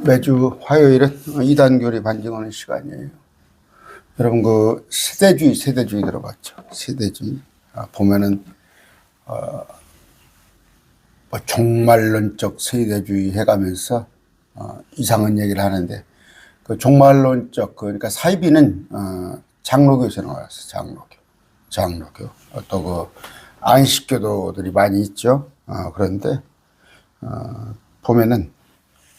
매주 화요일은 이단교리 반증하는 시간이에요. 여러분 그 세대주의 들어봤죠? 세대주의. 보면은 뭐 종말론적 세대주의 해가면서 이상한 얘기를 하는데, 그 종말론적, 그러니까 사이비는 장로교에서 나왔어요. 장로교. 또 그 안식교도들이 많이 있죠. 그런데 보면은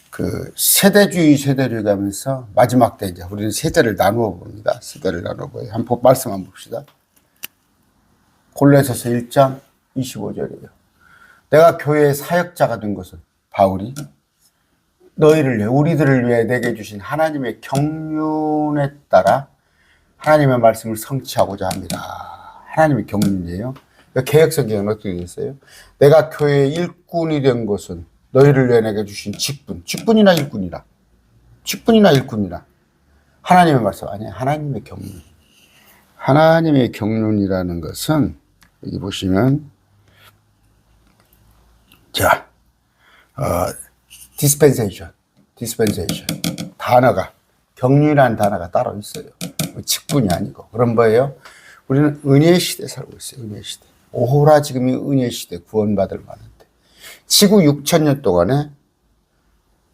그 세대주의 가면서 마지막 때 이제 우리는 세대를 나누어 봅니다. 세대를 나누어 보여요. 한번 말씀 한번 봅시다. 골로새서 1장 25절이에요. 내가 교회의 사역자가 된 것은 바울이 너희를 위해, 우리들을 위해 내게 주신 하나님의 경륜에 따라 하나님의 말씀을 성취하고자 합니다. 하나님의 경륜이에요. 개역성경은 어떻게 되어 있어요? 내가 교회의 일꾼이 된 것은 너희를 위해 내게 주신 직분이나 일꾼이라. 하나님의 말씀 아니에요. 하나님의 경륜. 하나님의 경륜이라는 것은 여기 보시면 자, dispensation 단어가, 경륜이라는 단어가 따로 있어요. 직분이 아니고. 그런 거예요. 우리는 은혜의 시대에 살고 있어요. 은혜의 시대. 오호라 지금이 은혜의 시대, 구원받을 만한데. 지구 6,000년 동안에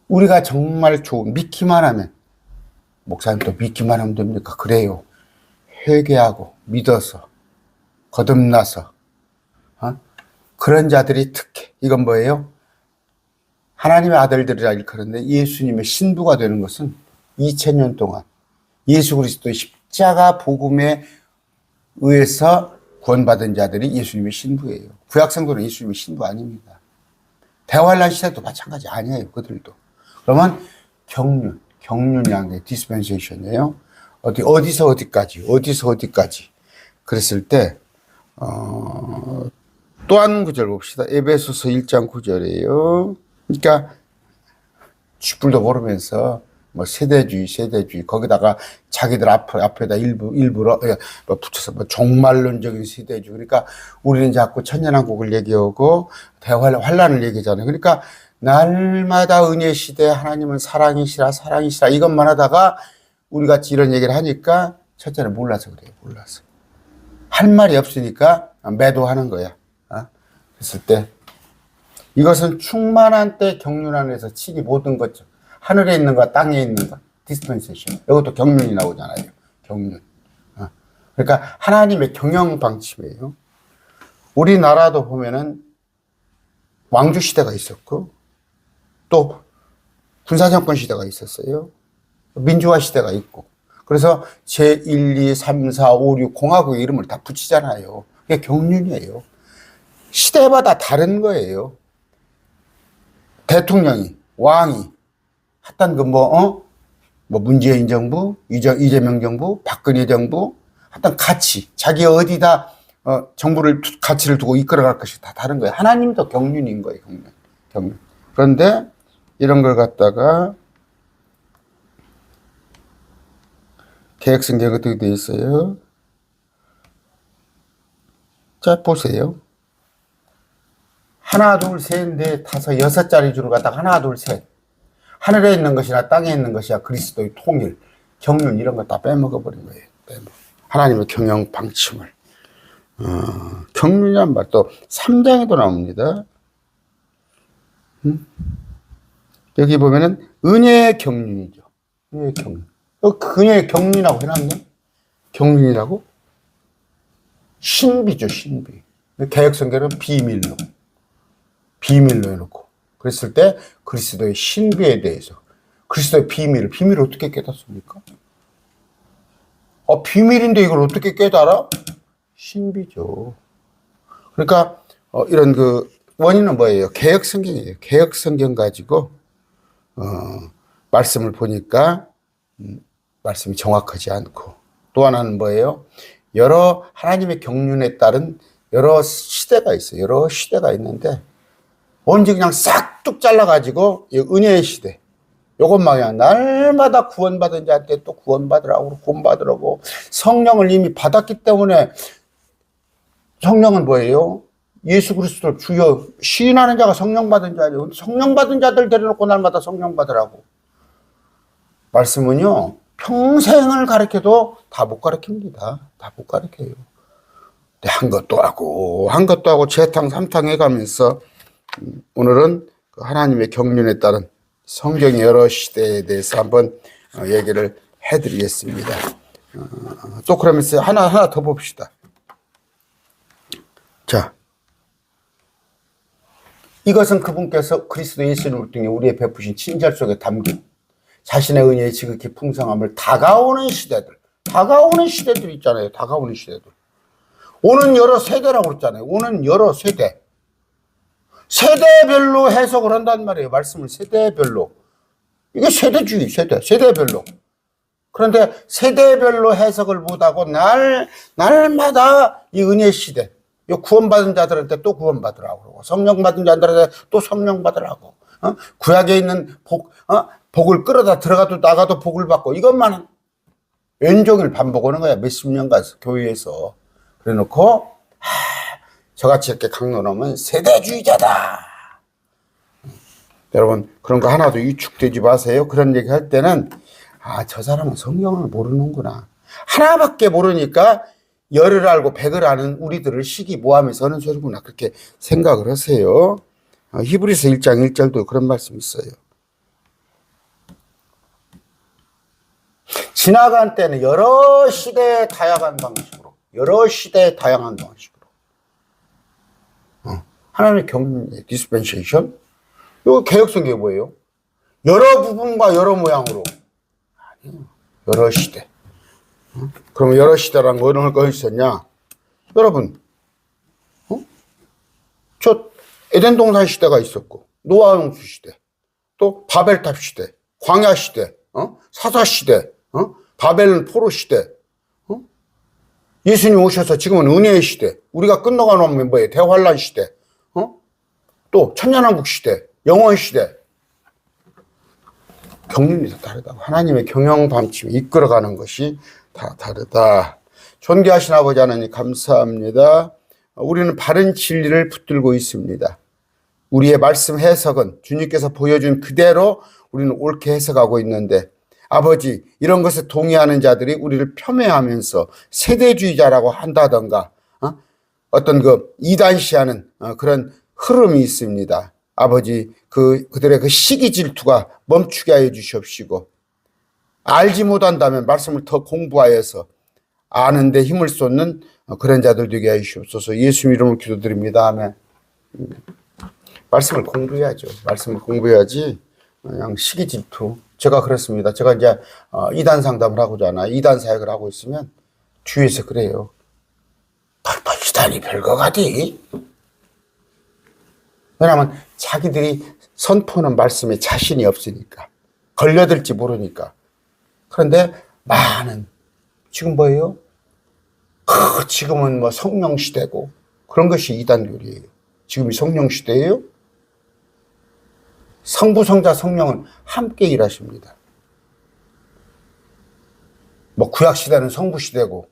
우리가 정말 좋은, 믿기만 하면, 목사님 또 믿기만 하면 됩니까? 그래요. 회개하고 믿어서 거듭나서 그런 자들이 특혜. 이건 뭐예요? 하나님의 아들들이라 일컬는데 예수님의 신부가 되는 것은 2000년 동안 예수 그리스도의 십자가 복음에 의해서 구원받은 자들이 예수님의 신부예요. 구약성도는 예수님의 신부 아닙니다. 대환란 시대도 마찬가지 아니에요. 그들도. 그러면 경륜량의 디스펜세이션이에요. 어디서 어디까지. 그랬을 때 또 한 구절 봅시다. 에베소서 1장 9절이에요. 그러니까 쥐뿔도 모르면서 뭐 세대주의 거기다가 자기들 앞에다 일부러 붙여서 뭐 종말론적인 세대주의. 그러니까 우리는 자꾸 천년왕국을 얘기하고 대환란을 얘기하잖아요. 그러니까 날마다 은혜 시대, 하나님은 사랑이시라 이것만 하다가 우리 같이 이런 얘기를 하니까 첫째는 몰라서 그래요. 몰라서 할 말이 없으니까 매도하는 거야. 그랬을 때 이것은 충만한 때 경륜 안에서 친히 모든 것, 하늘에 있는 것, 땅에 있는 것, 디스펜세이션. 이것도 경륜이 나오잖아요. 경륜. 그러니까 하나님의 경영 방침이에요. 우리나라도 보면은 왕조 시대가 있었고, 또 군사정권 시대가 있었어요. 민주화 시대가 있고. 그래서 제1, 2, 3, 4, 5, 6 공화국의 이름을 다 붙이잖아요. 그게 경륜이에요. 시대마다 다른 거예요. 대통령이, 왕이 하여튼 뭐 문재인 정부, 이재명 정부, 박근혜 정부, 하여튼 가치, 자기 어디다 정부를, 가치를 두고 이끌어갈 것이 다 다른 거예요. 하나님도 경륜인 거예요. 경륜. 그런데 이런 걸 갖다가 개혁성경에 어떻게 되어 있어요? 자, 보세요. 하나, 둘, 셋, 넷, 다섯, 6자리 줄을 갖다가 하나, 둘, 셋. 하늘에 있는 것이나 땅에 있는 것이야 그리스도의 통일, 경륜 이런 거 다 빼먹어버린 거예요. 하나님의 경영 방침을. 경륜이란 말 또 3장에도 나옵니다. 여기 보면은 은혜의 경륜이죠. 은혜의 경륜. 은혜의 경륜이라고 해놨네? 경륜이라고? 신비죠, 신비. 개혁성경은 비밀로 해놓고. 그랬을 때 그리스도의 신비에 대해서, 그리스도의 비밀을 어떻게 깨닫습니까? 비밀인데 이걸 어떻게 깨달아? 신비죠. 그러니까 이런 그 원인은 뭐예요? 개혁성경이에요. 개혁성경 가지고 말씀을 보니까 말씀이 정확하지 않고, 또 하나는 뭐예요? 여러 하나님의 경륜에 따른 여러 시대가 있어요. 여러 시대가 있는데 언제 그냥 싹둑 잘라가지고 은혜의 시대, 요것만 그냥 날마다 구원받은 자한테 또 구원받으라고 성령을 이미 받았기 때문에. 성령은 뭐예요? 예수 그리스도를 주여 시인하는 자가 성령 받은 자예요. 성령 받은 자들 데려놓고 날마다 성령 받으라고. 말씀은요, 평생을 가르쳐도 다 못 가르칩니다. 다 못 가르쳐요. 한 것도 하고 재탕 삼탕 해가면서 오늘은 하나님의 경륜에 따른 성경의 여러 시대에 대해서 한번 얘기를 해드리겠습니다. 또 그러면서 하나 더 봅시다. 자, 이것은 그분께서 그리스도 예수님을 통해 우리의 베푸신 친절 속에 담긴 자신의 은혜의 지극히 풍성함을 다가오는 시대들 있잖아요. 다가오는 시대들. 오는 여러 세대라고 그랬잖아요. 오는 여러 세대. 세대별로 해석을 한단 말이에요. 말씀을 세대별로. 이게 세대주의, 세대별로. 그런데 세대별로 해석을 못하고 날마다 이 은혜 시대, 이 구원받은 자들한테 또 구원받으라고 그러고, 성령 받은 자들한테 또 성령 받으라고, 구약에 있는 복을 끌어다 들어가도 나가도 복을 받고, 이것만 왼종일 반복하는 거야. 몇십 년간 교회에서. 그래 놓고, 저같이 이렇게 강론하면 세대주의자다. 여러분, 그런 거 하나도 위축되지 마세요. 그런 얘기 할 때는, 저 사람은 성경을 모르는구나. 하나밖에 모르니까 열을 알고 백을 아는 우리들을 시기모하면서 하는 소리구나. 그렇게 생각을 하세요. 히브리서 1장 1절도 그런 말씀이 있어요. 지나간 때는 여러 시대에 다양한 방식으로 하나님의 경륜, 디스펜세이션. 요 개혁성경이 뭐예요? 여러 부분과 여러 모양으로. 여러 시대. 그러면 여러 시대라는 거 어느 거 있었냐? 여러분, 저 에덴 동산 시대가 있었고, 노아 홍수 시대, 또 바벨탑 시대, 광야 시대, 사사 시대, 바벨 포로 시대, 예수님 오셔서 지금은 은혜의 시대, 우리가 끝나가는 뭐예요? 대환란 시대, 또 천년왕국 시대, 영원 시대. 경륜이 다 다르다고. 하나님의 경영 방침이 이끌어가는 것이 다 다르다. 존귀하신 아버지 하나님 감사합니다. 우리는 바른 진리를 붙들고 있습니다. 우리의 말씀 해석은 주님께서 보여준 그대로 우리는 옳게 해석하고 있는데, 아버지, 이런 것에 동의하는 자들이 우리를 폄훼하면서 세대주의자라고 한다던가 어떤 이단시하는 그런 흐름이 있습니다. 아버지, 그들의 그 시기 질투가 멈추게 하여 주시옵시고, 알지 못한다면 말씀을 더 공부하여서 아는데 힘을 쏟는 그런 자들 되게 하여 주옵소서. 예수 이름으로 기도드립니다. 아멘. 말씀을 공부해야죠. 말씀을 공부해야지 그냥 시기 질투. 제가 그렇습니다. 제가 이제 이단 상담을 하고자 하나 이단 사역을 하고 있으면 주위에서 그래요. 이단이 별거 가디. 왜냐하면 자기들이 선포하는 말씀에 자신이 없으니까, 걸려들지 모르니까. 그런데 많은 지금 뭐예요? 지금은 뭐 성령 시대고 그런 것이 이단교리예요. 지금이 성령 시대예요. 성부, 성자, 성령은 함께 일하십니다. 뭐 구약 시대는 성부 시대고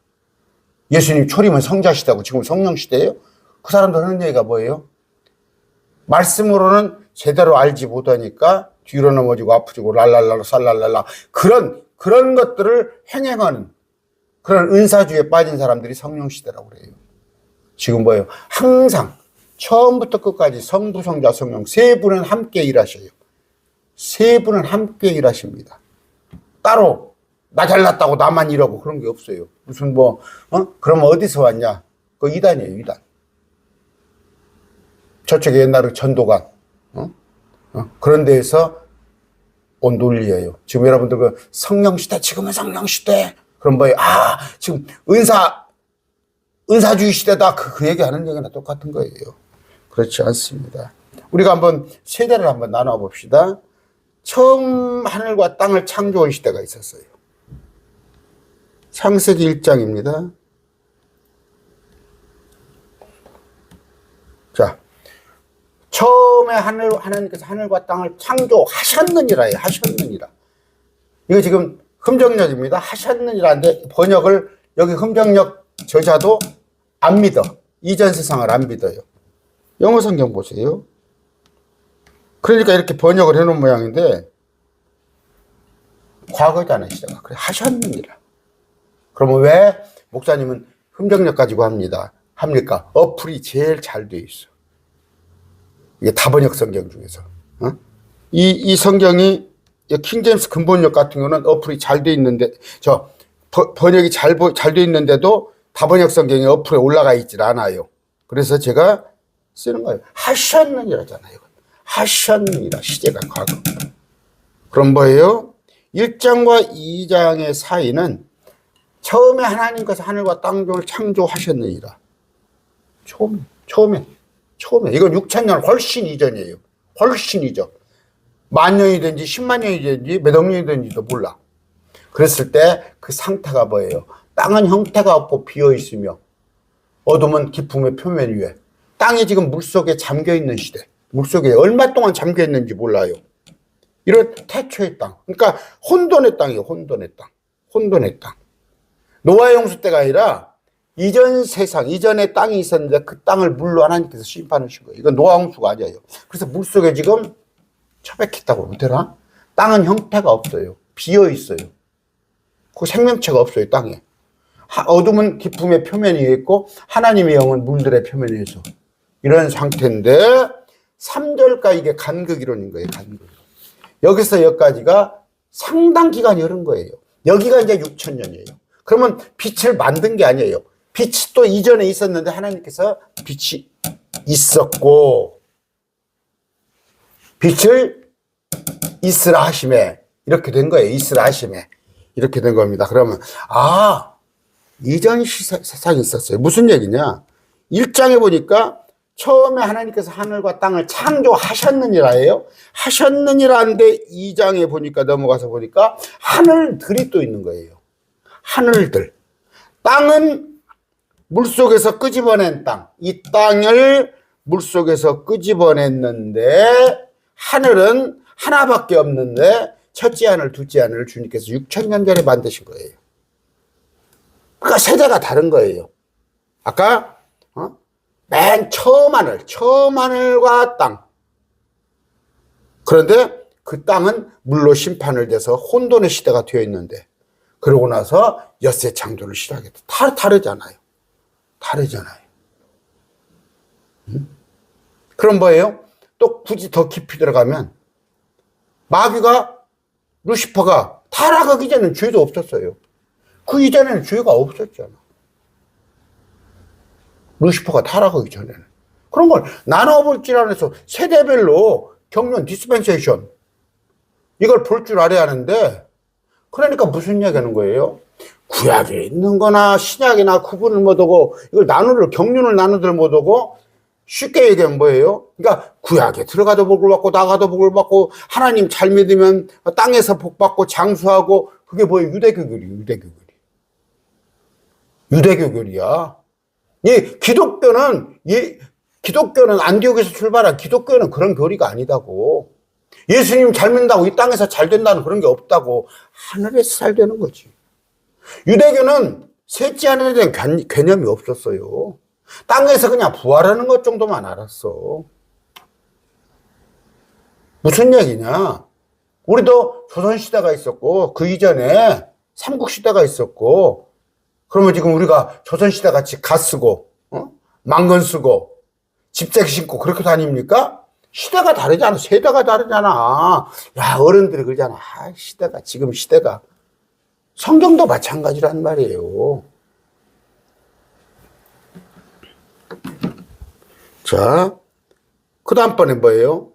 예수님 초림은 성자 시대고 지금 성령 시대예요. 그 사람들 하는 얘기가 뭐예요? 말씀으로는 제대로 알지 못하니까 뒤로 넘어지고 아프지고 랄랄랄라 살랄랄라 그런 것들을 행행하는 그런 은사주의에 빠진 사람들이 성령 시대라고 그래요. 지금 뭐예요? 항상 처음부터 끝까지 성부, 성자, 성령 세 분은 함께 일하셔요. 세 분은 함께 일하십니다. 따로 나 잘났다고 나만 이러고 그런 게 없어요. 무슨 그러면 어디서 왔냐? 그 이단이에요, 이단. 저쪽에 옛날에 전도관, 그런 데에서 온 논리예요. 지금 여러분들 그 성령시대, 지금은 성령시대. 그럼 지금 은사주의 시대다. 그 얘기 하는 얘기나 똑같은 거예요. 그렇지 않습니다. 우리가 한번 세대를 한번 나눠 봅시다. 처음 하늘과 땅을 창조한 시대가 있었어요. 창세기 1장입니다. 자, 처음에 하나님께서 하늘과 땅을 창조하셨느니라. 이거 지금 흠정역입니다. 하셨느니라는데 번역을 여기 흠정역 저자도 안 믿어. 이전 세상을 안 믿어요. 영어 성경 보세요. 그러니까 이렇게 번역을 해놓은 모양인데 과거잖아요, 시대가. 그래, 하셨느니라. 그러면 왜 목사님은 흠정력 가지고 합니까? 어플이 제일 잘 돼 있어. 이게 다번역 성경 중에서. 이 성경이, 킹제임스 근본역 같은 경우는 어플이 잘 돼 있는데, 번역이 잘 돼 있는데도 다번역 성경이 어플에 올라가 있질 않아요. 그래서 제가 쓰는 거예요. 하셨느니라잖아요. 하셨느니라. 시제가 과거. 그럼 뭐예요? 1장과 2장의 사이는 처음에 하나님께서 하늘과 땅을 창조하셨느니라. 처음에. 이건 6,000년 훨씬 이전이에요. 훨씬 이전. 10,000년이 된지 10만 년이 된지 몇 억 년이 된지도 몰라. 그랬을 때 그 상태가 뭐예요? 땅은 형태가 없고 비어있으며 어둠은 깊음의 표면 위에. 땅이 지금 물속에 잠겨있는 시대. 물속에 얼마 동안 잠겨있는지 몰라요. 이런 태초의 땅. 그러니까 혼돈의 땅이에요. 혼돈의 땅. 노아 홍수 때가 아니라 이전 세상, 이전에 땅이 있었는데 그 땅을 물로 하나님께서 심판하신 거예요. 이건 노아 홍수가 아니에요. 그래서 물속에 지금 처박혔다고 그러더라. 땅은 형태가 없어요. 비어있어요. 그 생명체가 없어요, 땅에. 어둠은 깊음의 표면 위에 있고 하나님의 영은 물들의 표면 위에서. 이런 상태인데 3절까 이게 간극이론인 거예요. 간극. 여기서 여기까지가 상당 기간이 흐른 거예요. 여기가 이제 6,000년이에요. 그러면 빛을 만든 게 아니에요. 빛이 또 이전에 있었는데 하나님께서 빛이 있었고 빛을 있으라 하심에 이렇게 된 거예요. 있으라 하심에 이렇게 된 겁니다. 그러면 이전 세상이 있었어요. 무슨 얘기냐? 1장에 보니까 처음에 하나님께서 하늘과 땅을 창조하셨느니라예요. 하셨느니라는데 2장에 보니까 넘어가서 보니까 하늘들이 또 있는 거예요. 하늘들. 땅은 물속에서 끄집어낸 땅. 이 땅을 물속에서 끄집어냈는데 하늘은 하나밖에 없는데 첫째 하늘, 둘째 하늘을 주님께서 6,000년 전에 만드신 거예요. 그러니까 세대가 다른 거예요. 아까 맨 처음 하늘과 땅. 그런데 그 땅은 물로 심판을 돼서 혼돈의 시대가 되어 있는데 그러고 나서 엿새 창조를 시작했다. 다르잖아요. 그럼 뭐예요? 또 굳이 더 깊이 들어가면 마귀가 루시퍼가 타락하기 전에는 죄도 없었어요. 그 이전에는 죄가 없었잖아. 루시퍼가 타락하기 전에는. 그런 걸 나눠볼 줄 알아서 세대별로 경륜 디스펜세이션 이걸 볼 줄 알아야 하는데 그러니까 무슨 이야기 하는 거예요? 구약에 있는 거나 신약이나 구분을 못하고 이걸 경륜을 나누들 못하고 쉽게 얘기하면 뭐예요? 그러니까 구약에 들어가도 복을 받고 나가도 복을 받고 하나님 잘 믿으면 땅에서 복 받고 장수하고 그게 뭐예요? 유대교교리야. 기독교는 안디옥에서 출발한 기독교는 그런 교리가 아니다고. 예수님 잘 믿는다고 이 땅에서 잘 된다는 그런 게 없다고. 하늘에서 잘 되는 거지. 유대교는 셋째 하늘에 대한 개념이 없었어요. 땅에서 그냥 부활하는 것 정도만 알았어. 무슨 얘기냐? 우리도 조선시대가 있었고 그 이전에 삼국시대가 있었고 그러면 지금 우리가 조선시대 같이 갓 쓰고 망건 쓰고 집색 신고 그렇게 다닙니까? 시대가 다르잖아. 세대가 다르잖아. 야, 어른들이 그러잖아. 지금 시대가. 성경도 마찬가지란 말이에요. 자, 그 다음번에 뭐예요?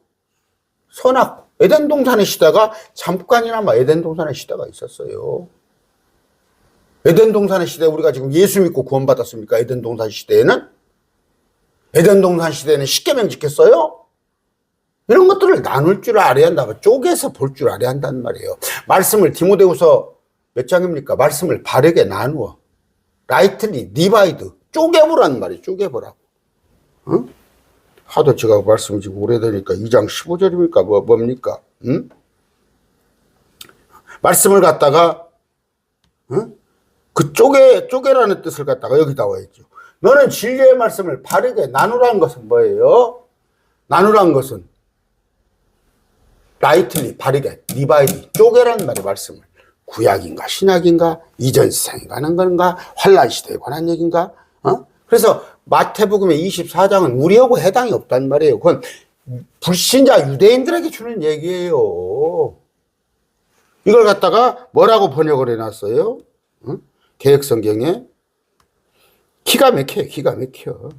선악, 에덴 동산의 시대가 잠깐이나마 에덴 동산의 시대가 있었어요. 에덴 동산의 시대 우리가 지금 예수 믿고 구원받았습니까? 에덴 동산 시대에는? 에덴 동산 시대에는 십계명 지켰어요? 이런 것들을 나눌 줄 알아야 한다고 쪼개서 볼 줄 알아야 한단 말이에요. 말씀을 디모데후서 몇 장입니까? 말씀을 바르게 나누어. 라이트리, 디바이드. 쪼개보라는 말이에요. 쪼개보라고. 응? 하도 제가 말씀이 지금 오래되니까 2장 15절입니까? 뭡니까? 응? 말씀을 갖다가, 응? 그 쪼개라는 뜻을 갖다가 여기다 와야죠. 너는 진리의 말씀을 바르게 나누라는 것은 뭐예요? 나누라는 것은 라이틀리, 바르게, 디바이드, 쪼개라는 말이에요, 말씀을. 구약인가 신약인가 이전 세상에 관한 건가 환란 시대에 관한 얘기인가? 그래서 마태복음의 24장은 우리하고 해당이 없단 말이에요. 그건 불신자 유대인들에게 주는 얘기예요. 이걸 갖다가 뭐라고 번역을 해놨어요? 개역성경에 기가 막혀요. 기가 막혀.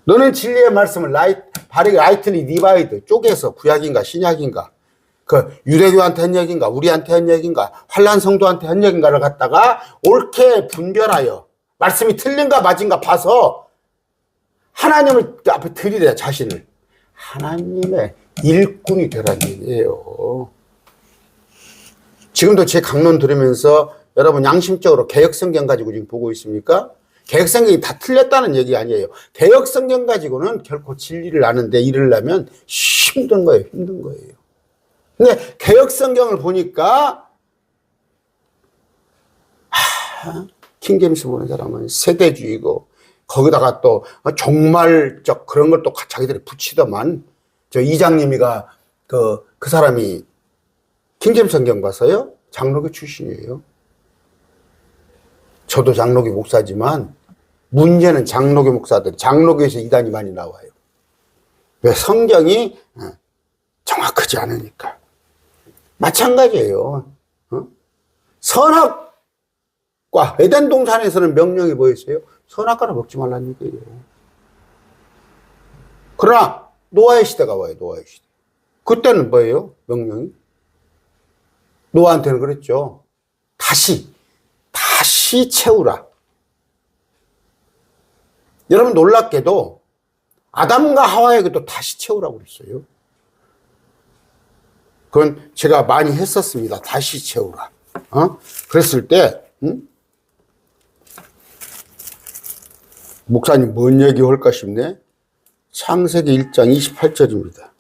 너는 진리의 말씀을 바르게 라이트리 디바이드 쪼개서 구약인가 신약인가 그 유대교한테 한 얘기인가 우리한테 한 얘기인가 환란 성도한테 한 얘기인가를 갖다가 옳게 분별하여 말씀이 틀린가 맞은가 봐서 하나님을 앞에 드리래. 자신을 하나님의 일꾼이 되라는 얘기예요. 지금도 제 강론 들으면서 여러분 양심적으로 개역성경 가지고 지금 보고 있습니까? 개역성경이 다 틀렸다는 얘기 아니에요. 개역성경 가지고는 결코 진리를 아는데 이르려면 힘든 거예요. 힘든 거예요. 근데 개역성경을 보니까 킹제임스 보는 사람은 세대주의고 거기다가 또 종말적 그런 걸 또 자기들이 붙이더만 저 이장님이가 그 사람이 킹제임스 성경 봐서요 장로교 출신이에요. 저도 장로교 목사지만 문제는 장로교 목사들 장로교에서 이단이 많이 나와요. 왜? 성경이 정확하지 않으니까. 마찬가지예요. 선악과 에덴 동산에서는 명령이 뭐였어요? 선악과를 먹지 말라는 얘기예요. 그러나 노아의 시대가 와요. 노아의 시대. 그때는 뭐예요? 명령이? 노아한테는 그랬죠. 다시 채우라. 여러분 놀랍게도 아담과 하와에게도 다시 채우라고 그랬어요. 그건 제가 많이 했었습니다. 다시 채우라. 그랬을 때 목사님 뭔 얘기 할까 싶네. 창세기 1장 28절입니다.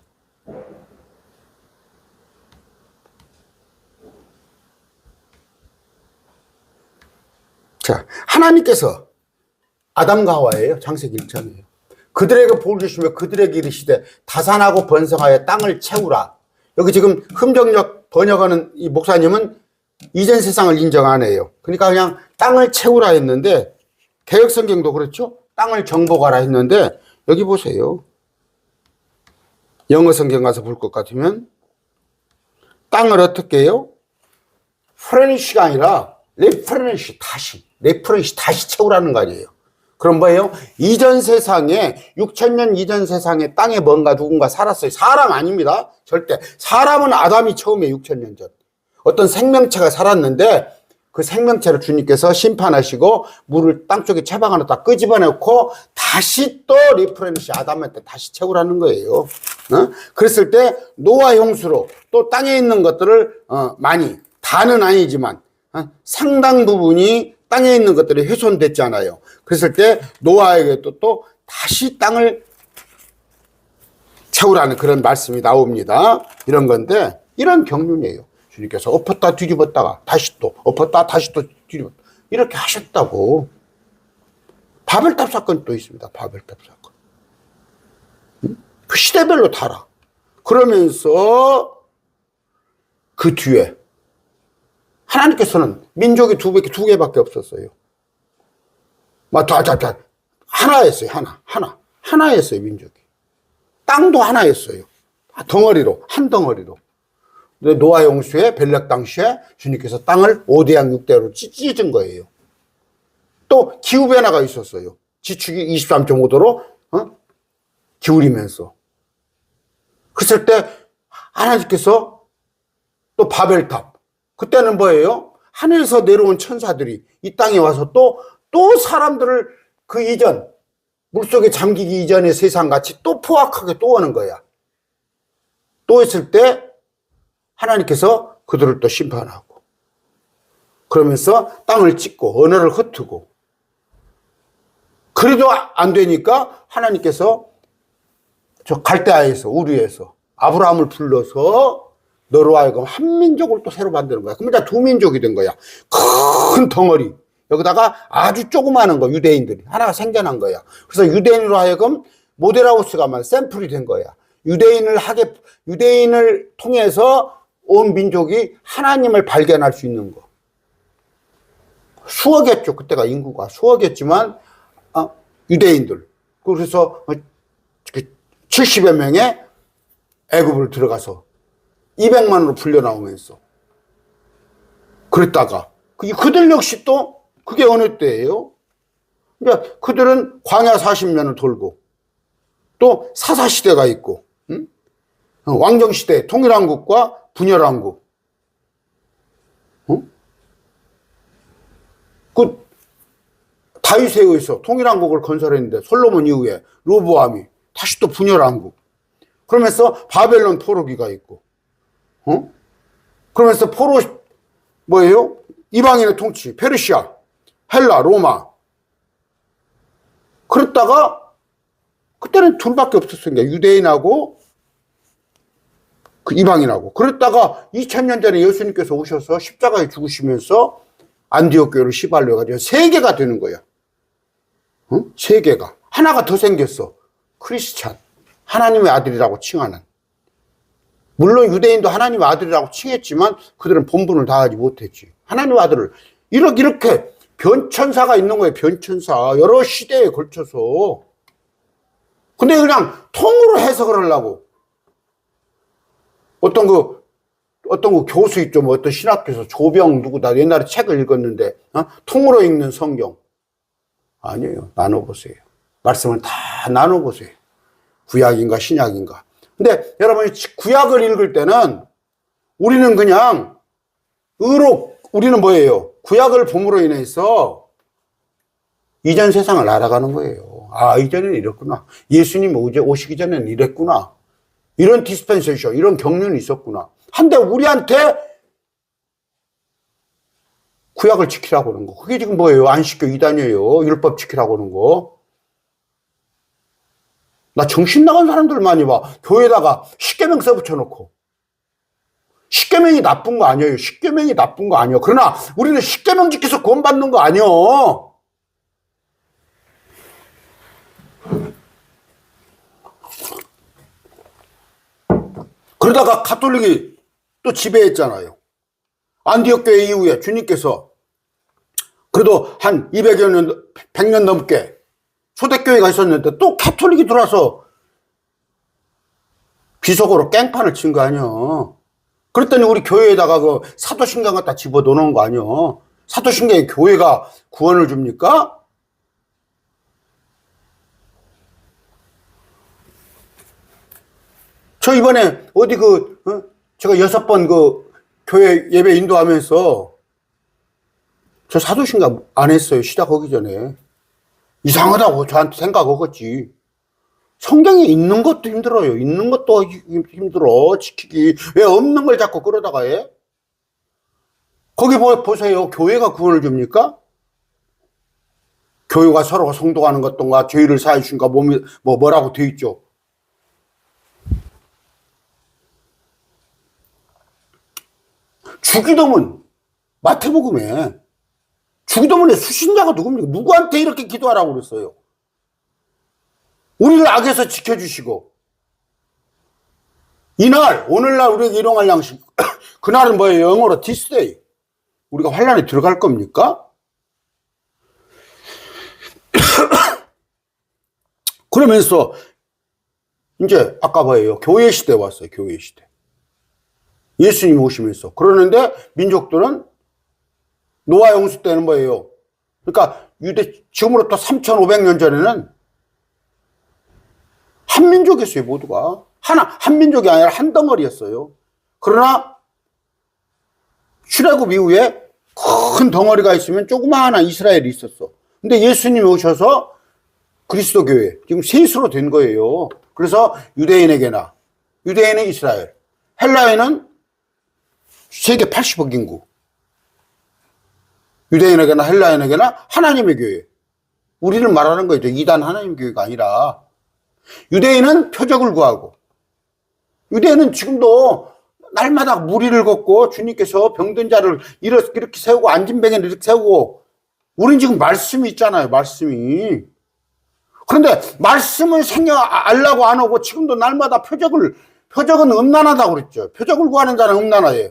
자, 하나님께서 아담과 하와예요. 창세기 1장이에요. 그들에게 복을 주시며 그들에게 이르시되 다산하고 번성하여 땅을 채우라. 여기 지금 흠정역 번역하는 이 목사님은 이전 세상을 인정 안 해요. 그러니까 그냥 땅을 채우라 했는데 개역성경도 그렇죠. 땅을 정복하라 했는데 여기 보세요. 영어 성경 가서 볼 것 같으면 땅을 어떻게 해요? 프레니쉬가 아니라 레프레니쉬 다시 채우라는 거 아니에요. 그럼 뭐예요? 이전 세상에 6,000년 이전 세상에 땅에 뭔가 누군가 살았어요. 사람 아닙니다. 절대. 사람은 아담이 처음에 6,000년 전 어떤 생명체가 살았는데 그 생명체를 주님께서 심판하시고 물을 땅속에 채방 하나 다 끄집어내고 다시 또 리프레니시 아담한테 다시 채우라는 거예요. 그랬을 때 노아 홍수로 또 땅에 있는 것들을 많이 다는 아니지만 상당 부분이 땅에 있는 것들이 훼손됐잖아요. 그랬을 때 노아에게도 또 다시 땅을 채우라는 그런 말씀이 나옵니다. 이런 건데 이런 경륜이에요. 주님께서 엎었다 뒤집었다가 다시 또 엎었다 다시 또 뒤집었다 이렇게 하셨다고. 바벨탑 사건이 또 있습니다. 바벨탑 사건. 그 시대별로 달아. 그러면서 그 뒤에 하나님께서는 민족이 두 개밖에 없었어요. 하나였어요. 하나였어요. 민족이. 땅도 하나였어요. 덩어리로, 한 덩어리로. 노아 홍수에 벨렉 당시에 주님께서 땅을 5대양 6대로 찢은 거예요. 또 기후변화가 있었어요. 지축이 23.5도로 기울이면서. 그랬을 때 하나님께서 또 바벨탑. 그때는 뭐예요? 하늘에서 내려온 천사들이 이 땅에 와서 또 사람들을 그 이전, 물속에 잠기기 이전의 세상같이 또 포악하게 또 오는 거야. 또 했을 때 하나님께서 그들을 또 심판하고 그러면서 땅을 찢고 언어를 흩트고 그래도 안 되니까 하나님께서 저 갈대아에서 우르에서 아브라함을 불러서 너로 하여금 한 민족을 또 새로 만드는 거야. 그럼 이제 두 민족이 된 거야. 큰 덩어리 여기다가 아주 조그마한 거 유대인들이 하나가 생겨난 거야. 그래서 유대인으로 하여금 모델하우스가 샘플이 된 거야. 유대인을 통해서 온 민족이 하나님을 발견할 수 있는 거. 수억이었죠. 그때가 인구가 수억이었지만 유대인들. 그래서 70여 명의 애굽을 들어가서 200만으로 풀려 나오면서 그랬다가 그들 역시 또 그게 어느 때예요? 그러니까 그들은 광야 40년을 돌고 또 사사시대가 있고 왕정시대 통일왕국과 분열왕국 그 다윗에 의해서 통일왕국을 건설했는데 솔로몬 이후에 로보암이 다시 또 분열왕국 그러면서 바벨론 포로기가 있고 그러면서 포로 뭐예요? 이방인의 통치 페르시아 헬라 로마 그랬다가 그때는 둘밖에 없었으니까 유대인하고 그 이방인하고 그랬다가 2000년 전에 예수님께서 오셔서 십자가에 죽으시면서 안디옥 교회를 시발로 해가지고 세 개가 되는 거야. 세 개가 하나가 더 생겼어. 크리스찬 하나님의 아들이라고 칭하는. 물론 유대인도 하나님의 아들이라고 칭했지만 그들은 본분을 다하지 못했지. 하나님의 아들을 이렇게 변천사가 있는 거예요. 변천사 여러 시대에 걸쳐서. 근데 그냥 통으로 해석을 하려고 어떤 그 교수 있죠. 뭐 어떤 신학교에서 조병 누구다 옛날에 책을 읽었는데 통으로 읽는 성경 아니에요. 나눠보세요. 말씀을 다 나눠보세요. 구약인가 신약인가. 근데 여러분이 구약을 읽을 때는 우리는 그냥 우리는 뭐예요? 구약을 봄으로 인해서 이전 세상을 알아가는 거예요. 아, 이전에는 이랬구나. 예수님 오시기 전에는 이랬구나. 이런 디스펜세이션, 이런 경륜이 있었구나. 한데 우리한테 구약을 지키라고 하는 거. 그게 지금 뭐예요? 안식교 이단이에요. 율법 지키라고 하는 거. 나 정신 나간 사람들 많이 봐. 교회에다가 십계명 써붙여놓고. 십계명이 나쁜 거 아니에요. 십계명이 나쁜 거 아니에요. 그러나 우리는 십계명 지켜서 구원받는 거 아니에요. 그러다가 가톨릭이 또 지배했잖아요. 안디옥 교회 이후에 주님께서 그래도 한 200여 년, 100년 넘게 초대교회가 있었는데 또 가톨릭이 들어와서 비속어로 깽판을 친 거 아니야. 그랬더니 우리 교회에다가 그 사도신경 갖다 집어넣는 거 아니야. 사도신경에 교회가 구원을 줍니까? 저 이번에 어디 제가 6번 교회 예배 인도하면서 저 사도신경 안 했어요. 시작하기 전에. 이상하다고 저한테 생각하겠지. 성경에 있는 것도 힘들어요. 있는 것도 힘들어. 지키기. 왜 없는 걸 자꾸 끌어다가 해? 거기 보세요. 교회가 구원을 줍니까? 교회가 서로가 성도하는 것던가 죄를 사해 주신가 뭐라고 돼 있죠. 주기도문 마태복음에 주기도문에 수신자가 누굽니까? 누구한테 이렇게 기도하라고 그랬어요? 우리를 악에서 지켜주시고 이날 오늘날 우리에게 일용할 양식 그날은 뭐예요? 영어로 this day. 우리가 환란에 들어갈 겁니까? 그러면서 이제 아까 뭐예요? 교회 시대 왔어요. 교회 시대. 예수님 오시면서. 그러는데 민족들은 노아 홍수 때는 뭐예요? 그러니까 지금으로부터 3,500년 전에는 한 민족이었어요. 모두가. 한 민족이 아니라 한 덩어리였어요. 그러나 출애굽 이후에 큰 덩어리가 있으면 조그마한 이스라엘이 있었어. 근데 예수님이 오셔서 그리스도 교회 지금 셋으로 된 거예요. 그래서 유대인은 이스라엘, 헬라인은 세계 80억 인구. 유대인에게나 헬라인에게나 하나님의 교회. 우리를 말하는 거죠. 이단 하나님 교회가 아니라. 유대인은 표적을 구하고. 유대인은 지금도 날마다 무리를 걷고 주님께서 병든 자를 이렇게 세우고 앉은 병에 이렇게 세우고. 우린 지금 말씀이 있잖아요. 말씀이. 그런데 말씀을 알라고 안 오고 지금도 날마다 표적을 표적은 음란하다고 그랬죠. 표적을 구하는 자는 음란하예요.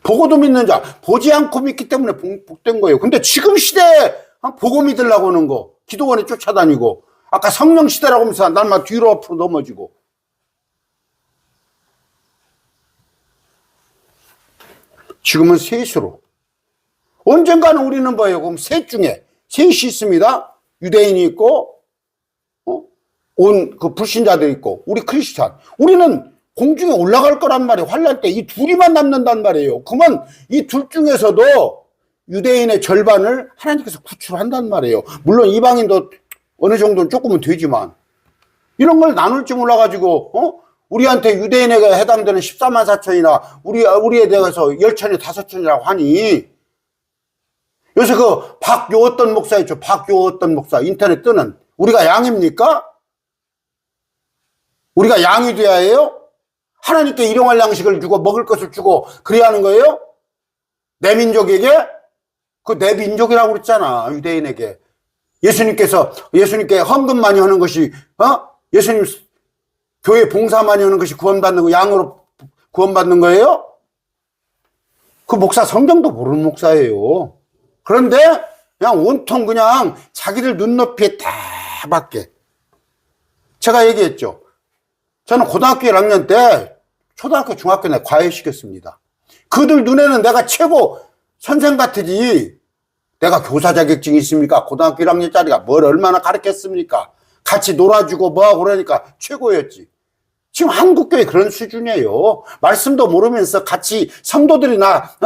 보고도 믿는 자, 보지 않고 믿기 때문에 복된 거예요. 근데 지금 시대에 보고 믿으려고 하는 거, 기도원에 쫓아다니고, 아까 성령 시대라고 하면서 날만 뒤로 앞으로 넘어지고. 지금은 셋으로. 언젠가는 우리는 뭐예요? 그럼 셋 중에 셋이 있습니다. 유대인이 있고, 온 그 불신자들이 있고, 우리 크리스찬. 우리는 공중에 올라갈 거란 말이에요. 환란 때 이 둘이만 남는단 말이에요. 그러면 이 둘 중에서도 유대인의 절반을 하나님께서 구출한단 말이에요. 물론 이방인도 어느 정도는 조금은 되지만 이런 걸 나눌 줄 몰라가지고 우리한테 유대인에게 해당되는 14만 4천이나 우리에 대해서 10천이 5천이라고 하니 요새 그 박요 어떤 목사 있죠. 박요 어떤 목사 인터넷 뜨는 우리가 양입니까? 우리가 양이 돼야 해요? 하나님께 일용할 양식을 주고 먹을 것을 주고 그래야 하는 거예요? 내 민족에게? 그 내 민족이라고 그랬잖아. 유대인에게. 예수님께 헌금 많이 하는 것이 예수님 교회 봉사 많이 하는 것이 구원받는 거 양으로 구원받는 거예요? 그 목사 성경도 모르는 목사예요. 그런데 그냥 온통 그냥 자기들 눈높이에 다 맞게. 제가 얘기했죠. 저는 고등학교 1학년 때 초등학교 중학교 내 과외시켰습니다. 그들 눈에는 내가 최고 선생 같으지 내가 교사 자격증이 있습니까? 고등학교 1학년짜리가 뭘 얼마나 가르쳤습니까? 같이 놀아주고 뭐하고 그러니까 최고였지. 지금 한국교회 그런 수준이에요. 말씀도 모르면서 같이 성도들이나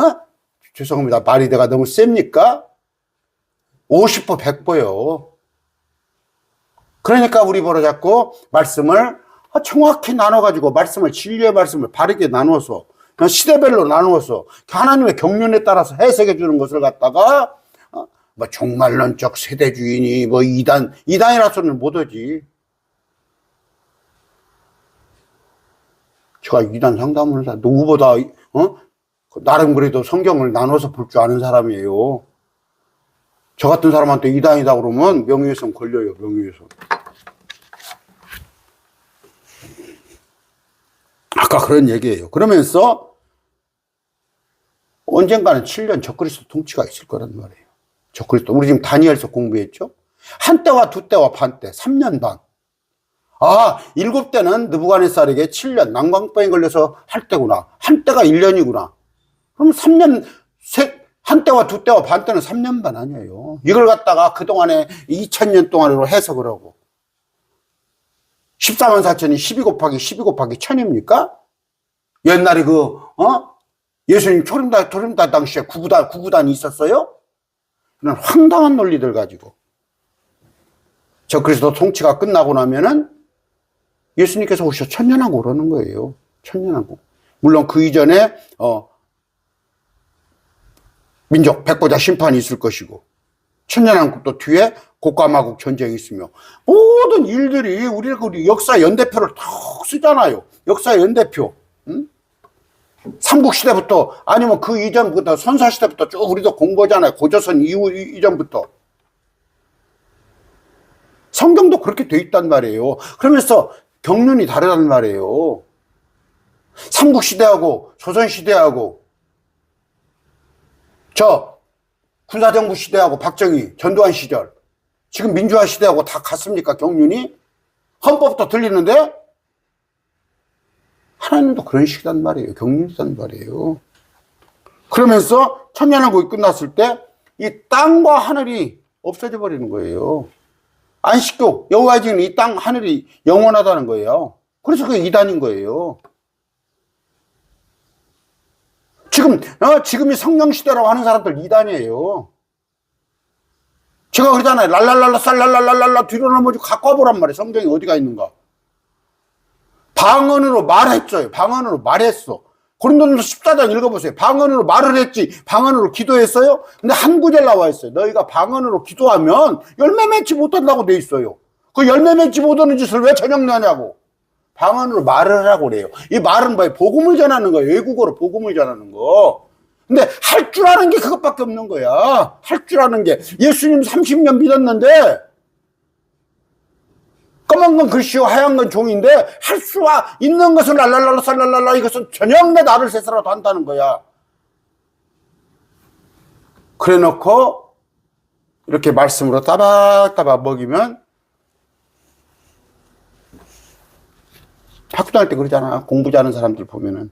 죄송합니다. 말이 내가 너무 셉니까? 50보 100보요. 그러니까 우리 보러 자꾸 말씀을 정확히 나눠가지고 말씀을 진리의 말씀을 바르게 나누어서 시대별로 나누어서 하나님의 경륜에 따라서 해석해 주는 것을 갖다가 뭐 종말론적 세대주의니 뭐 이단이라 소리는 못하지. 제가 이단 상담을 해서 누구보다 나름 그래도 성경을 나눠서 볼 줄 아는 사람이에요. 저 같은 사람한테 이단이다 그러면 명예훼손 걸려요. 명예훼손. 아까 그런 얘기예요. 그러면서 언젠가는 7년 적그리스도 통치가 있을 거란 말이에요. 적그리스도. 우리 지금 다니엘서 공부했죠? 한때와 두때와 반때, 3년 반. 7때는 느부갓네살에게 7년 난광병에 걸려서 할 때구나. 한때가 1년이구나. 그럼 3년, 한때와 두때와 반때는 3년 반 아니에요. 이걸 갖다가 그동안에 2000년 동안으로 해석을 하고. 14만 4천이 12 곱하기 1000입니까? 옛날에 예수님 초림달 당시에 구구단이 있었어요? 그런 황당한 논리들 가지고. 적그리스도 통치가 끝나고 나면은 예수님께서 오셔 천년왕국 그러는 거예요. 천년왕국. 물론 그 이전에, 민족, 백보자 심판이 있을 것이고, 천년왕국도 뒤에 곡과마국 전쟁이 있으며, 모든 일들이 우리가 역사 연대표를 탁 쓰잖아요. 역사 연대표. 응? 삼국시대부터, 아니면 그 이전부터, 선사시대부터 쭉 우리도 공부하잖아요. 고조선 이전부터. 성경도 그렇게 돼 있단 말이에요. 그러면서 경륜이 다르단 말이에요. 삼국시대하고 조선시대하고 군사정부 시대하고 박정희, 전두환 시절 지금 민주화 시대하고 다 같습니까? 경륜이? 헌법도 들리는데 하나님도 그런 식이란 말이에요. 경륜이란 말이에요. 그러면서 천년왕국이 끝났을 때 이 땅과 하늘이 없어져 버리는 거예요. 안식교, 여호와의 지은 이 땅 하늘이 영원하다는 거예요. 그래서 그게 이단인 거예요. 지금이 성령시대라고 하는 사람들 이단이에요. 제가 그러잖아요. 랄랄랄라 쌀랄랄랄라 뒤로 넘어지고 갖고 와보란 말이에요. 성경이 어디가 있는가. 방언으로 말했어요. 방언으로 말했어. 고린도전서 14장 읽어보세요. 방언으로 말을 했지 방언으로 기도했어요? 근데 한 구절 나와 있어요. 너희가 방언으로 기도하면 열매 맺지 못한다고 돼 있어요. 그 열매 맺지 못하는 짓을 왜 저녁냐냐고. 방언으로 말을 하라고 그래요. 이 말은 뭐예요? 복음을 전하는 거예요. 외국어로 복음을 전하는 거. 근데 할 줄 아는 게 그것밖에 없는 거야. 할 줄 아는 게. 예수님 30년 믿었는데 검은 건 글씨요 하얀 건 종인데 할 수가 있는 것은 랄랄랄라 살랄랄라 이것은 저녁 내 나를 새서라도 한다는 거야. 그래 놓고 이렇게 말씀으로 따박따박 먹이면 학교 다닐 때 그러잖아. 공부 잘하는 사람들 보면은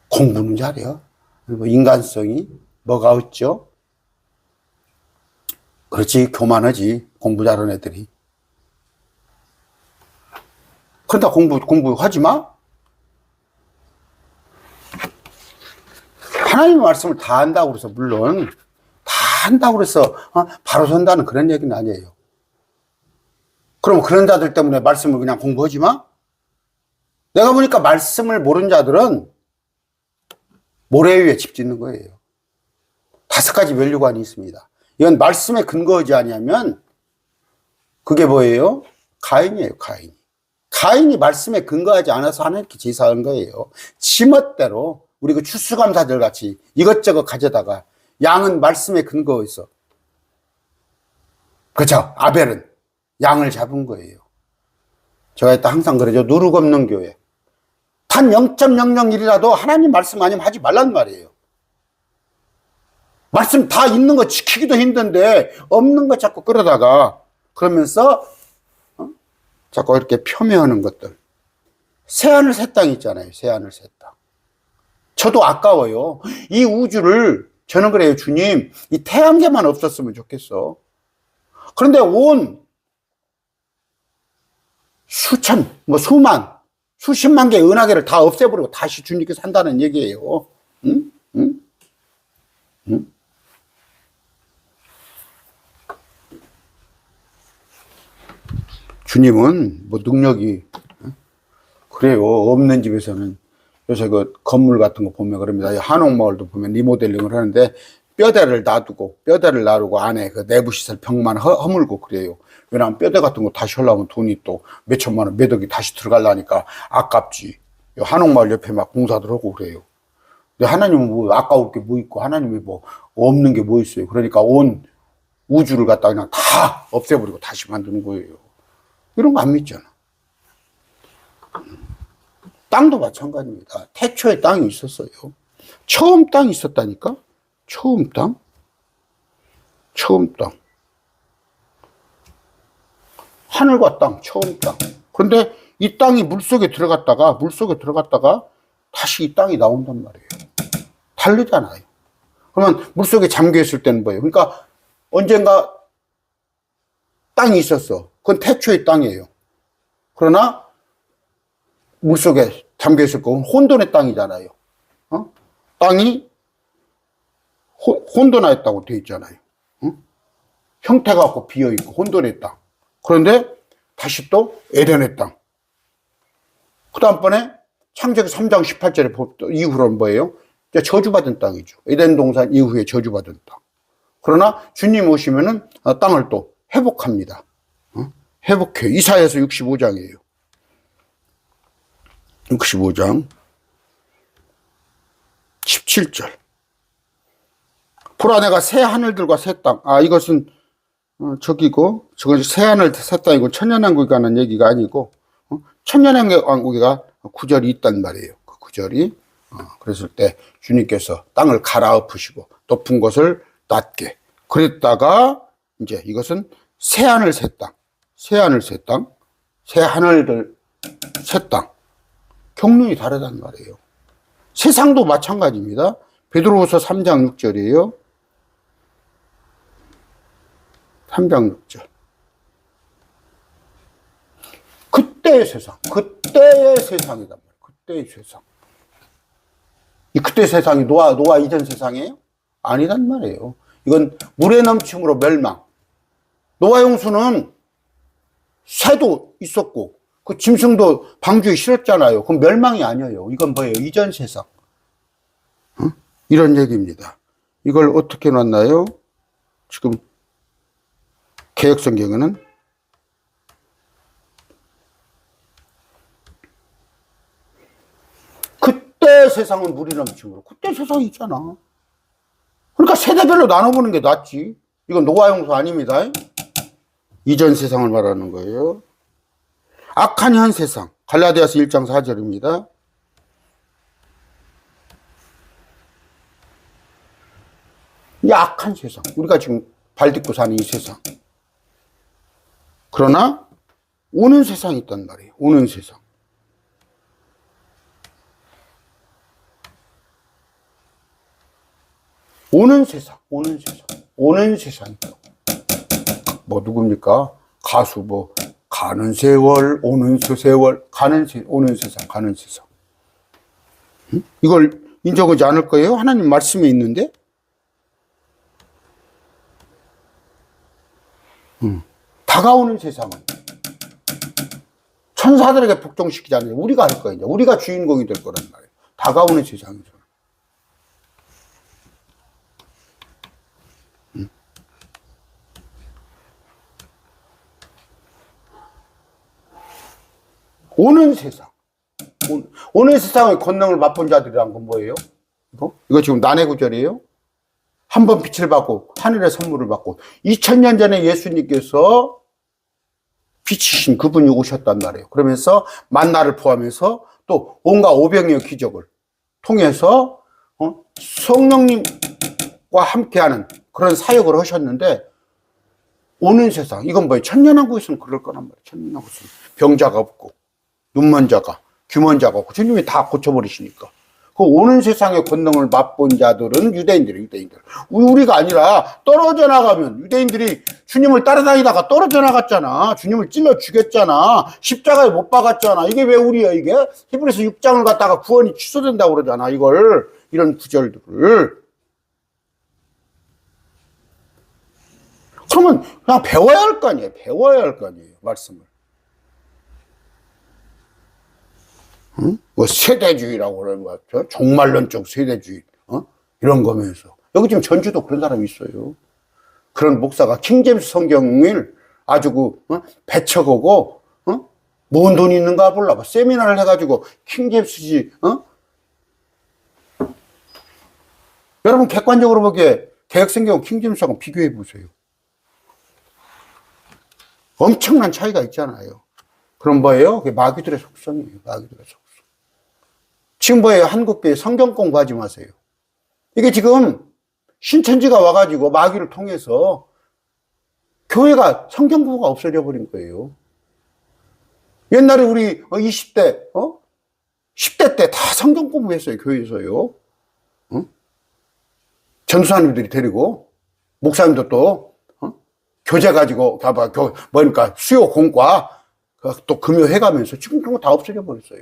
공부는 잘해요. 그리고 인간성이 뭐가 없죠? 그렇지, 교만하지. 공부 잘하는 애들이. 그런다 공부하지 마? 하나님의 말씀을 다 한다고 그래서, 물론, 다 한다고 그래서, 바로 선다는 그런 얘기는 아니에요. 그럼 그런 자들 때문에 말씀을 그냥 공부하지 마? 내가 보니까 말씀을 모르는 자들은 모래 위에 집 짓는 거예요. 5가지 면류관이 있습니다. 이건 말씀에 근거하지 아니하면 그게 뭐예요? 가인이에요, 가인. 가인이 말씀에 근거하지 않아서 하나님께 제사한 거예요. 지멋대로 우리 그 추수감사절 같이 이것저것 가져다가 양은 말씀에 근거해서 그렇죠? 아벨은 양을 잡은 거예요. 제가 이따 항상 그러죠. 누룩 없는 교회. 단 0.001이라도 하나님 말씀 아니면 하지 말란 말이에요. 말씀 다 있는 거 지키기도 힘든데 없는 거 자꾸 끌어다가 그러면서 자꾸 이렇게 폄훼하는 것들. 새하늘 새 땅 있잖아요. 새하늘 새 땅. 저도 아까워요. 이 우주를 저는 그래요. 주님, 이 태양계만 없었으면 좋겠어. 그런데 온 수천, 수만, 수십만 개의 은하계를 다 없애버리고 다시 주님께서 한다는 얘기예요. 응? 응? 응? 주님은 능력이 그래요. 없는 집에서는 요새 그 건물 같은 거 보면 그럽니다. 한옥마을도 보면 리모델링을 하는데 뼈대를 놔두고 안에 그 내부 시설 벽만 허물고 그래요. 왜냐하면 뼈대 같은 거 다시 하려면 돈이 또 몇천만 원, 몇 억이 다시 들어가려니까 아깝지. 한옥마을 옆에 막 공사들 하고 그래요. 근데 하나님은 뭐 아까울 게 뭐 있고 하나님이 뭐 없는 게 뭐 있어요. 그러니까 온 우주를 갖다 그냥 다 없애버리고 다시 만드는 거예요. 이런 거 안 믿잖아. 땅도 마찬가지입니다. 태초에 땅이 있었어요. 처음 땅이 있었다니까? 처음 땅. 하늘과 땅, 처음 땅. 그런데 이 땅이 물속에 들어갔다가 다시 이 땅이 나온단 말이에요. 다르잖아요. 그러면 물속에 잠겨 있을 때는 뭐예요? 그러니까 언젠가 땅이 있었어. 그건 태초의 땅이에요. 그러나 물속에 잠겨 있을 거고 혼돈의 땅이잖아요. 땅이 혼돈하였다고 되어 있잖아요. 형태가 없고 비어 있고 혼돈의 땅. 그런데 다시 또 에덴의 땅. 그 다음번에 창세기 3장 18절에 이후로는 뭐예요? 저주받은 땅이죠. 에덴 동산 이후에 저주받은 땅. 그러나 주님 오시면은 땅을 또 회복합니다. 회복해요. 이사야서 65장이에요. 65장 17절. 보라 내가 새 하늘들과 새 땅. 이것은 저기고 저건 새 하늘 새 땅이고 천년왕국에 하는 얘기가 아니고 천년왕국에가 구절이 있단 말이에요. 그 구절이 그랬을 때 주님께서 땅을 갈아엎으시고 높은 것을 낮게 그랬다가 이제 이것은 새 하늘 새 땅, 새 하늘 새 땅, 새 하늘들 새 땅. 경륜이 다르단 말이에요. 세상도 마찬가지입니다. 베드로후서 3장 6절이에요. 3장 6절. 그때의 세상이단 말이에요. 그때의 세상. 이 그때 세상이 노아 이전 세상이에요? 아니단 말이에요. 이건 물의 넘침으로 멸망. 노아 용수는 새도 있었고 그 짐승도 방주에 실었잖아요. 그럼 멸망이 아니에요. 이건 뭐예요? 이전 세상. 이런 얘기입니다. 이걸 어떻게 놨나요? 지금 개역성경에는 그때 세상은 물이 넘침으로. 그때 세상이 있잖아. 그러니까 세대별로 나눠보는 게 낫지. 이건 노아 용수 아닙니다. 이전 세상을 말하는 거예요. 악한 현 세상. 갈라디아서 1장 4절입니다. 이 악한 세상. 우리가 지금 발 딛고 사는 이 세상. 그러나 오는 세상이 있단 말이에요. 오는 세상. 오는 세상. 오는 세상. 오는 세상. 뭐 누굽니까? 가수 뭐 가는 세월, 오는 세월, 오는 세상, 가는 세상. 이걸 인정하지 않을 거예요? 하나님 말씀에 있는데? 다가오는 세상은 천사들에게 복종시키지 않아요. 우리가 할 거예요. 우리가 주인공이 될 거란 말이에요. 다가오는 세상이죠. 오는 세상. 오는 세상의 권능을 맛본 자들이란 건 뭐예요? 이거 지금 난해 구절이에요? 한 번 빛을 받고 하늘의 선물을 받고 2000년 전에 예수님께서 빛이신 그분이 오셨단 말이에요. 그러면서 만나를 포함해서 또 온갖 오병이어 기적을 통해서 성령님과 함께하는 그런 사역을 하셨는데 오는 세상 이건 뭐예요? 천년왕국에서는 그럴 거란 말이에요. 천년왕국에서는 병자가 없고 눈먼 자가 귀먼 자가 없고 주님이 다 고쳐버리시니까 그 오는 세상의 권능을 맛본 자들은 유대인들이에요. 유대인들. 우리가 아니라 떨어져 나가면 유대인들이 주님을 따라다니다가 떨어져 나갔잖아. 주님을 찔러 죽였잖아. 십자가에 못 박았잖아. 이게 왜 우리야 이게? 히브리서 6장을 갖다가 구원이 취소된다고 그러잖아. 이런 구절들을. 그러면 그냥 배워야 할 거 아니에요. 배워야 할 거 아니에요. 말씀을. 뭐 세대주의라고 그러는 것 같아요. 종말론적 세대주의, 이런 거면서 여기 지금 전주도 그런 사람이 있어요. 그런 목사가 킹제임스 성경을 아주 배척하고 뭔 돈이 있는가 몰라 세미나를 해가지고 킹제임스지. 여러분 객관적으로 보기에 개혁성경 킹제임스하고 비교해 보세요. 엄청난 차이가 있잖아요. 그럼 뭐예요? 그게 마귀들의 속성이에요. 마귀들의 속성. 지금 뭐예요? 한국교회 성경 공부하지 마세요. 이게 지금 신천지가 와가지고 마귀를 통해서 교회가 성경 공부가 없어져 버린 거예요. 옛날에 우리 20대, 10대 때 다 성경 공부했어요. 교회에서요. 전도사님들이 데리고 목사님도 또 교재 가지고 뭐니까 수요 공과 또 금요해가면서 지금 그런 거 다 없어져 버렸어요.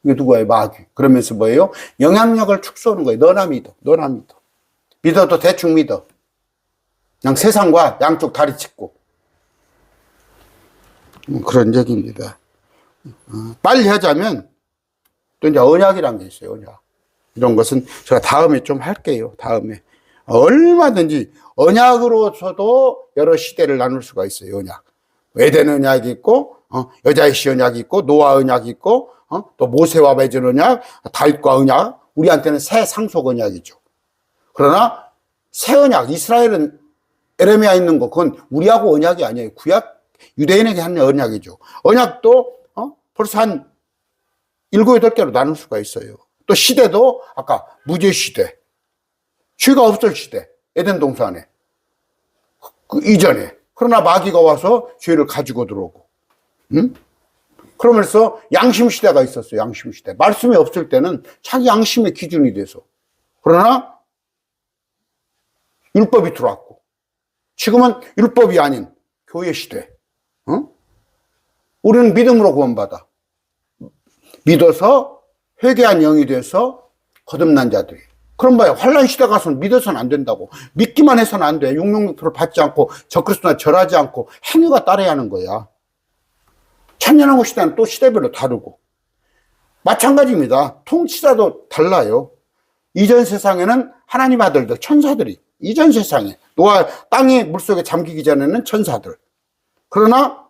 이게 누구예요? 마귀. 그러면서 뭐예요? 영향력을 축소하는 거예요. 너나 믿어. 너나 믿어. 믿어도 대충 믿어. 그냥 세상과 양쪽 다리 찢고. 그런 얘기입니다. 빨리 하자면 또 이제 언약이란 게 있어요. 언약. 이런 것은 제가 다음에 좀 할게요. 다음에. 얼마든지 언약으로서도 여러 시대를 나눌 수가 있어요. 언약. 에덴 언약이 있고 여자의 시 언약이 있고 노아 언약이 있고 또 모세와 맺은 언약, 다윗과 언약, 우리한테는 새 상속 언약이죠. 그러나 새 언약, 이스라엘은 에레미야 있는 거 그건 우리하고 언약이 아니에요. 구약 유대인에게 하는 언약이죠. 언약도 벌써 한 7, 8개로 나눌 수가 있어요. 또 시대도 아까 무죄 시대, 죄가 없을 시대, 에덴 동산에 그 이전에. 그러나 마귀가 와서 죄를 가지고 들어오고, 그러면서 양심 시대가 있었어요. 양심 시대. 말씀이 없을 때는 자기 양심의 기준이 돼서. 그러나 율법이 들어왔고, 지금은 율법이 아닌 교회 시대. 우리는 믿음으로 구원받아. 믿어서 회개한 영이 돼서 거듭난 자들이. 그럼 뭐야? 환란 시대 가서는 믿어서는 안 된다고. 믿기만 해서는 안 돼. 666%를 받지 않고 적그리스도나 절하지 않고 행위가 따라야 하는 거야. 천년왕국 시대는 또 시대별로 다르고. 마찬가지입니다. 통치자도 달라요. 이전 세상에는 하나님 아들들, 천사들이, 이전 세상에, 노아 땅이 물속에 잠기기 전에는 천사들. 그러나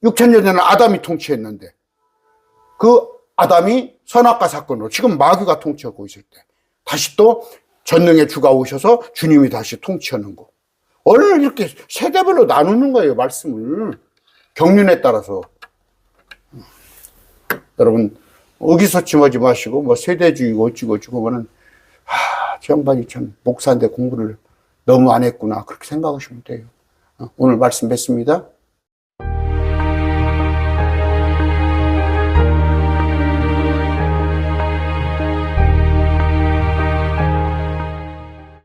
6천년 전에는 아담이 통치했는데, 그 아담이 선악과 사건으로 지금 마귀가 통치하고 있을 때, 다시 또 전능의 주가 오셔서 주님이 다시 통치하는 거. 원래 이렇게 세대별로 나누는 거예요, 말씀을. 경륜에 따라서. 여러분, 의기소침하지 마시고, 뭐, 세대주의고 어찌고 하면은, 저 양반이 참, 목사인데 공부를 너무 안 했구나. 그렇게 생각하시면 돼요. 오늘 말씀 뵙습니다.